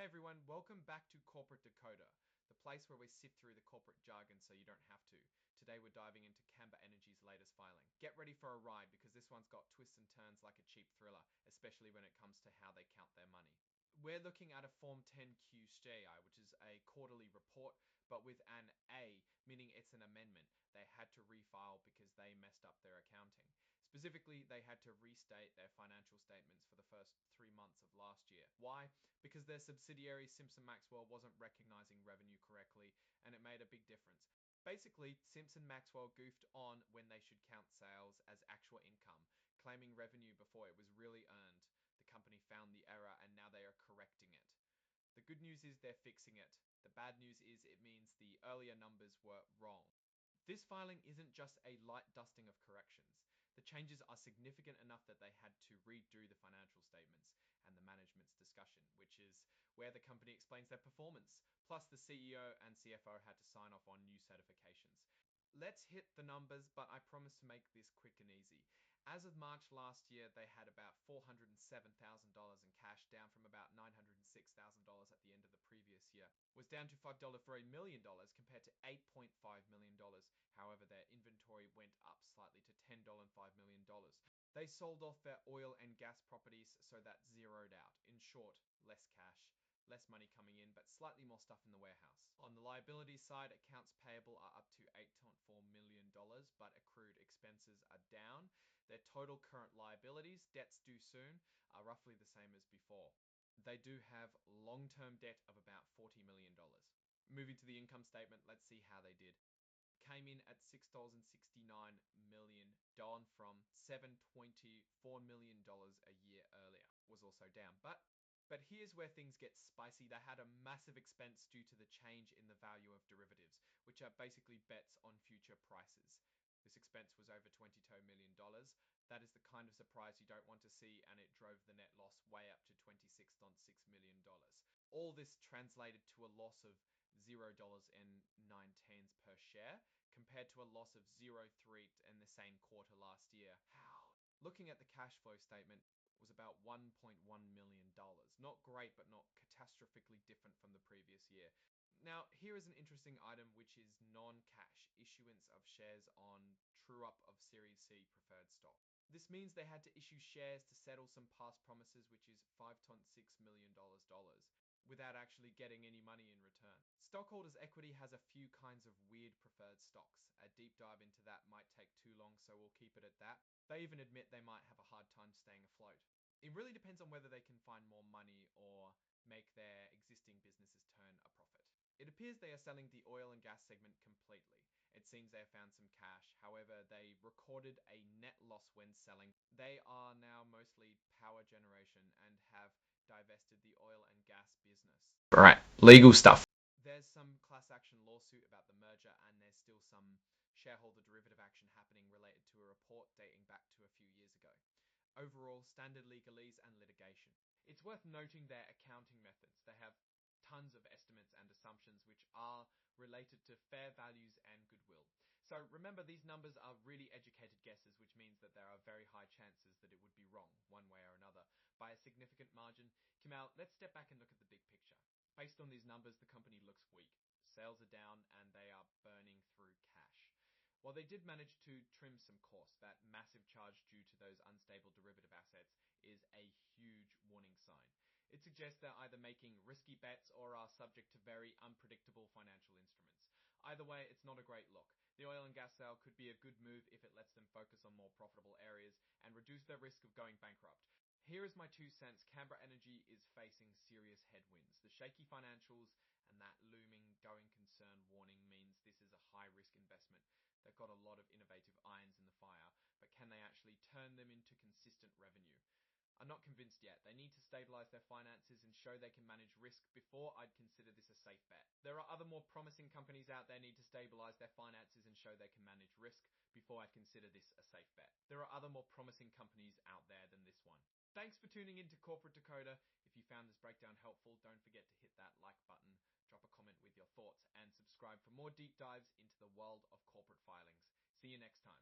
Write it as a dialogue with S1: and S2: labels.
S1: everyone, welcome back to Corporate Decoder, the place where we sift through the corporate jargon so you don't have to. Today we're diving into Camber Energy's latest filing. Get ready for a ride because this one's got twists and turns like a cheap thriller, especially when it comes to how they count their money. We're looking at a Form 10QSJI, which is a quarterly report, but with an A, meaning it's an amendment. They had to refile because they messed up their accounting. Specifically, they had to restate their financial statements for the first 3 months of last year. Why? Because their subsidiary Simpson Maxwell wasn't recognizing revenue correctly, and it made a big difference. Basically, Simpson Maxwell goofed on when they should count sales as actual income, claiming revenue before it was really earned. The company found the error and now they are correcting it. The good news is they're fixing it. The bad news is it means the earlier numbers were wrong. This filing isn't just a light dusting of corrections. The changes are significant enough that they had to redo the financial statements and the management's discussion, which is where the company explains their performance. Plus, the CEO and CFO had to sign off on new certifications. Let's hit the numbers, but I promise to make this quick and easy. As of March last year, they had about $407,000 in cash, down from about $906,000 at the end of the previous year. Was down to $5.3 million compared to $8.5 million. However, their inventory went up slightly to $10.5 million. They sold off their oil and gas properties, so that zeroed out. In short, less cash. Less money coming in, but slightly more stuff in the warehouse. On the liability side, accounts payable are up to $8.4 million, but accrued expenses are down. Their total current liabilities, debts due soon, are roughly the same as before. They do have long-term debt of about $40 million. Moving to the income statement, let's see how they did. Came in at $6.69 million, down from $7.24 million a year earlier. Was also down, But here's where things get spicy. They had a massive expense due to the change in the value of derivatives, which are basically bets on future prices. This expense was over $22 million. That is the kind of surprise you don't want to see, and it drove the net loss way up to $26.6 million. All this translated to a loss of $0.09 per share, compared to a loss of $0.03 in the same quarter last year. How? Looking at the cash flow statement, was about $1.1 million. Not great, but not catastrophically different from the previous year. Now, here is an interesting item, which is non-cash issuance of shares on true-up of Series C preferred stock. This means they had to issue shares to settle some past promises, which is $5.6 million, without actually getting any money in return. Stockholders' equity has a few kinds of weird preferred stocks. A deep dive into that might take too long, so we'll keep it at that. They even admit they might have a hard time staying afloat. It really depends on whether they can find more money or make their existing businesses turn a profit. It appears they are selling the oil and gas segment completely. It seems they have found some cash. However, they recorded a net loss when selling. They are now mostly power generation and have divested the oil and gas business. Right, legal stuff. There's some class action lawsuit about the merger, and there's still some shareholder derivative action happening related to a report dating back to a few years ago. Overall, standard legalese and litigation. It's worth noting their accounting methods. They have tons of estimates and assumptions which are related to fair values and goodwill. So remember, these numbers are really educated guesses, which means that there are very high chances that it would be wrong one way or another by a significant margin. Kamal, let's step back and look at the big picture. Based on these numbers, the company looks weak. Sales are down and they are burning through cash. While they did manage to trim some costs, that massive charge due to those unstable derivative assets is a huge warning sign. It suggests they're either making risky bets or are subject to very unpredictable financial instruments. Either way, it's not a great look. The oil and gas sale could be a good move if it lets them focus on more profitable areas and reduce their risk of going bankrupt. Here is my 2 cents. Camber Energy is facing serious headwinds. The shaky financials and that looming going concern warning means this is a high-risk investment. They've got a lot of innovative irons in the fire, but can they actually turn them into consistent revenue? I'm not convinced yet. They need to stabilize their finances and show they can manage risk before I'd consider this a safe bet. There are other more promising companies out there need to stabilize their finances and show they can manage risk before I'd consider this a safe bet. There are other more promising companies out there than this one. Thanks for tuning in to Corporate Decoder. If you found this breakdown helpful, don't forget to hit that like button, drop a comment with your thoughts, and subscribe for more deep dives into the world of corporate filings. See you next time.